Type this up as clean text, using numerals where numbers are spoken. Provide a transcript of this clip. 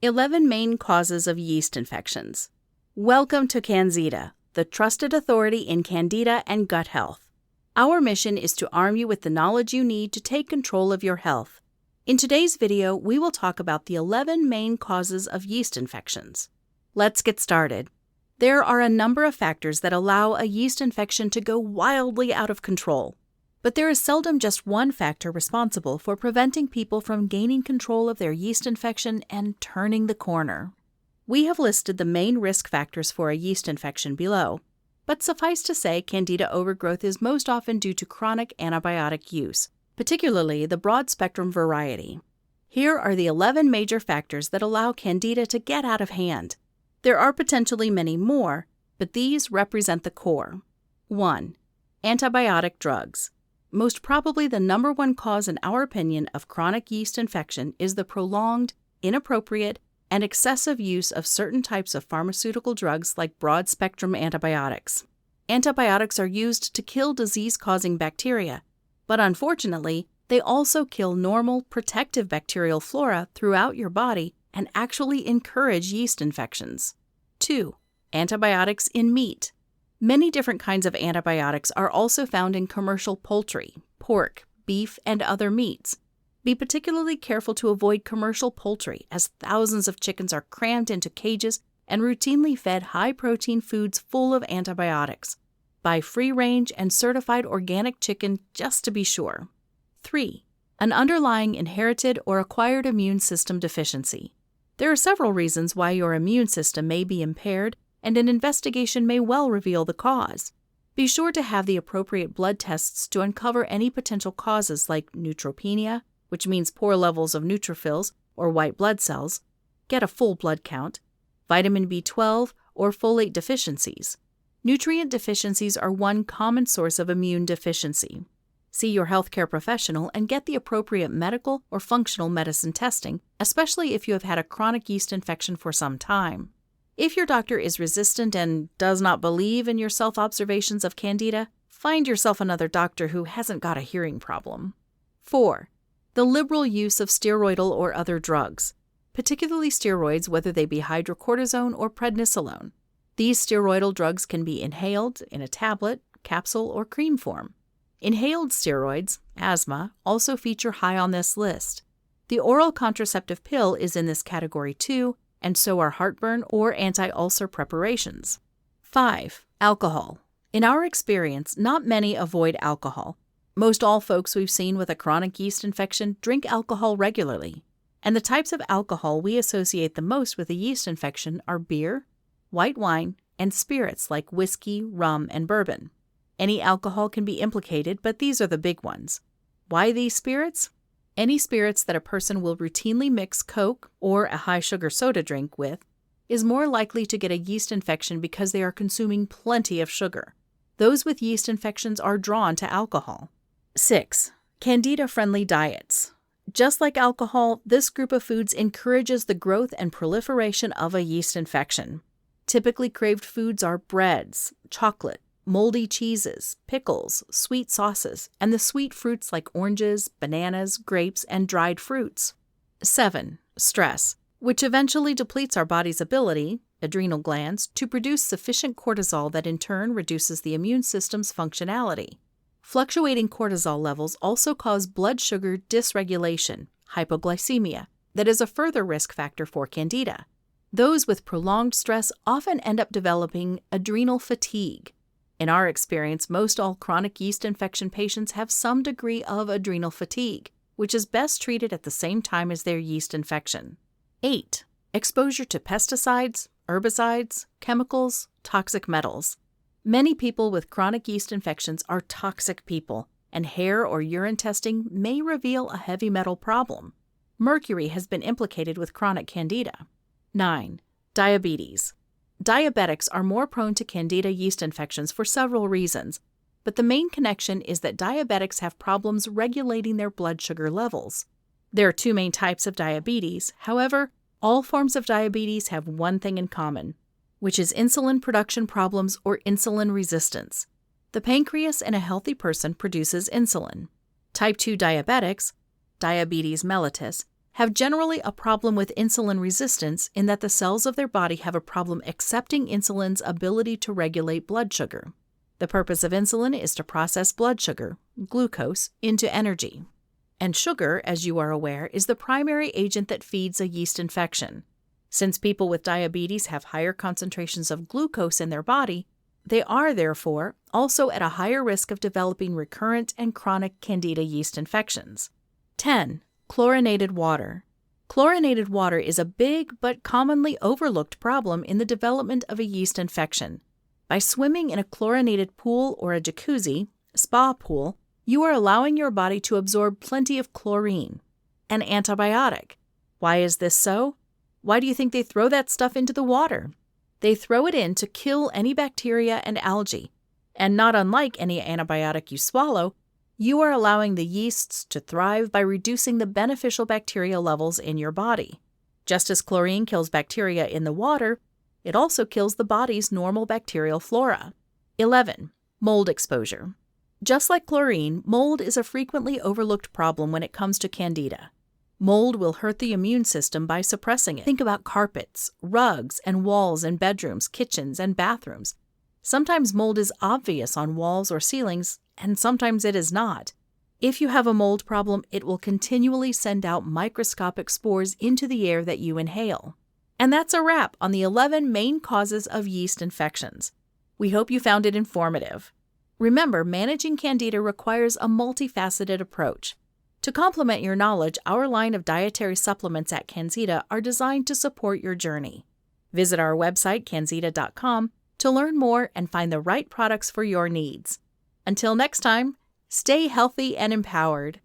11 main causes of yeast infections. Welcome to CanXida, the trusted authority in Candida and gut health. Our mission is to arm you with the knowledge you need to take control of your health. In today's video, we will talk about the 11 main causes of yeast infections. Let's get started. There are a number of factors that allow a yeast infection to go wildly out of control. But there is seldom just one factor responsible for preventing people from gaining control of their yeast infection and turning the corner. We have listed the main risk factors for a yeast infection below, but suffice to say, Candida overgrowth is most often due to chronic antibiotic use, particularly the broad-spectrum variety. Here are the 11 major factors that allow Candida to get out of hand. There are potentially many more, but these represent the core. 1. Antibiotic drugs. Most probably the number one cause in our opinion of chronic yeast infection is the prolonged, inappropriate, and excessive use of certain types of pharmaceutical drugs like broad-spectrum antibiotics. Antibiotics are used to kill disease-causing bacteria, but unfortunately, they also kill normal, protective bacterial flora throughout your body and actually encourage yeast infections. 2. Antibiotics in meat. Many different kinds of antibiotics are also found in commercial poultry, pork, beef, and other meats. Be particularly careful to avoid commercial poultry, as thousands of chickens are crammed into cages and routinely fed high-protein foods full of antibiotics. Buy free-range and certified organic chicken just to be sure. 3. An underlying inherited or acquired immune system deficiency. There are several reasons why your immune system may be impaired, and an investigation may well reveal the cause. Be sure to have the appropriate blood tests to uncover any potential causes like neutropenia, which means poor levels of neutrophils or white blood cells, get a full blood count, vitamin B12, or folate deficiencies. Nutrient deficiencies are one common source of immune deficiency. See your healthcare professional and get the appropriate medical or functional medicine testing, especially if you have had a chronic yeast infection for some time. If your doctor is resistant and does not believe in your self-observations of Candida, find yourself another doctor who hasn't got a hearing problem. 4. The liberal use of steroidal or other drugs, particularly steroids, whether they be hydrocortisone or prednisolone. These steroidal drugs can be inhaled in a tablet, capsule, or cream form. Inhaled steroids, asthma, also feature high on this list. The oral contraceptive pill is in this category too, and so are heartburn or anti-ulcer preparations. 5. Alcohol. In our experience, not many avoid alcohol. Most all folks we've seen with a chronic yeast infection drink alcohol regularly. And the types of alcohol we associate the most with a yeast infection are beer, white wine, and spirits like whiskey, rum, and bourbon. Any alcohol can be implicated, but these are the big ones. Why these spirits? Any spirits that a person will routinely mix Coke or a high-sugar soda drink with is more likely to get a yeast infection because they are consuming plenty of sugar. Those with yeast infections are drawn to alcohol. 6. Candida-friendly diets. Just like alcohol, this group of foods encourages the growth and proliferation of a yeast infection. Typically craved foods are breads, chocolate, moldy cheeses, pickles, sweet sauces, and the sweet fruits like oranges, bananas, grapes, and dried fruits. 7. Stress, which eventually depletes our body's ability, adrenal glands, to produce sufficient cortisol that in turn reduces the immune system's functionality. Fluctuating cortisol levels also cause blood sugar dysregulation, hypoglycemia, that is a further risk factor for Candida. Those with prolonged stress often end up developing adrenal fatigue. In our experience, most all chronic yeast infection patients have some degree of adrenal fatigue, which is best treated at the same time as their yeast infection. 8. Exposure to pesticides, herbicides, chemicals, toxic metals. Many people with chronic yeast infections are toxic people, and hair or urine testing may reveal a heavy metal problem. Mercury has been implicated with chronic Candida. 9. Diabetes. Diabetics are more prone to Candida yeast infections for several reasons, but the main connection is that diabetics have problems regulating their blood sugar levels. There are two main types of diabetes. However, all forms of diabetes have one thing in common, which is insulin production problems or insulin resistance. The pancreas in a healthy person produces insulin. Type 2 diabetics, diabetes mellitus, have generally a problem with insulin resistance in that the cells of their body have a problem accepting insulin's ability to regulate blood sugar. The purpose of insulin is to process blood sugar, glucose, into energy. And sugar, as you are aware, is the primary agent that feeds a yeast infection. Since people with diabetes have higher concentrations of glucose in their body, they are, therefore, also at a higher risk of developing recurrent and chronic Candida yeast infections. 10. Chlorinated water. Chlorinated water is a big but commonly overlooked problem in the development of a yeast infection. By swimming in a chlorinated pool or a jacuzzi, spa pool, you are allowing your body to absorb plenty of chlorine, an antibiotic. Why is this so? Why do you think they throw that stuff into the water? They throw it in to kill any bacteria and algae. And not unlike any antibiotic you swallow, you are allowing the yeasts to thrive by reducing the beneficial bacteria levels in your body. Just as chlorine kills bacteria in the water, it also kills the body's normal bacterial flora. 11. Mold exposure. Just like chlorine, mold is a frequently overlooked problem when it comes to Candida. Mold will hurt the immune system by suppressing it. Think about carpets, rugs, and walls in bedrooms, kitchens, and bathrooms. Sometimes mold is obvious on walls or ceilings, and sometimes it is not. If you have a mold problem, it will continually send out microscopic spores into the air that you inhale. And that's a wrap on the 11 main causes of yeast infections. We hope you found it informative. Remember, managing Candida requires a multifaceted approach. To complement your knowledge, our line of dietary supplements at CanXida are designed to support your journey. Visit our website, CanXida.com, to learn more and find the right products for your needs. Until next time, stay healthy and empowered.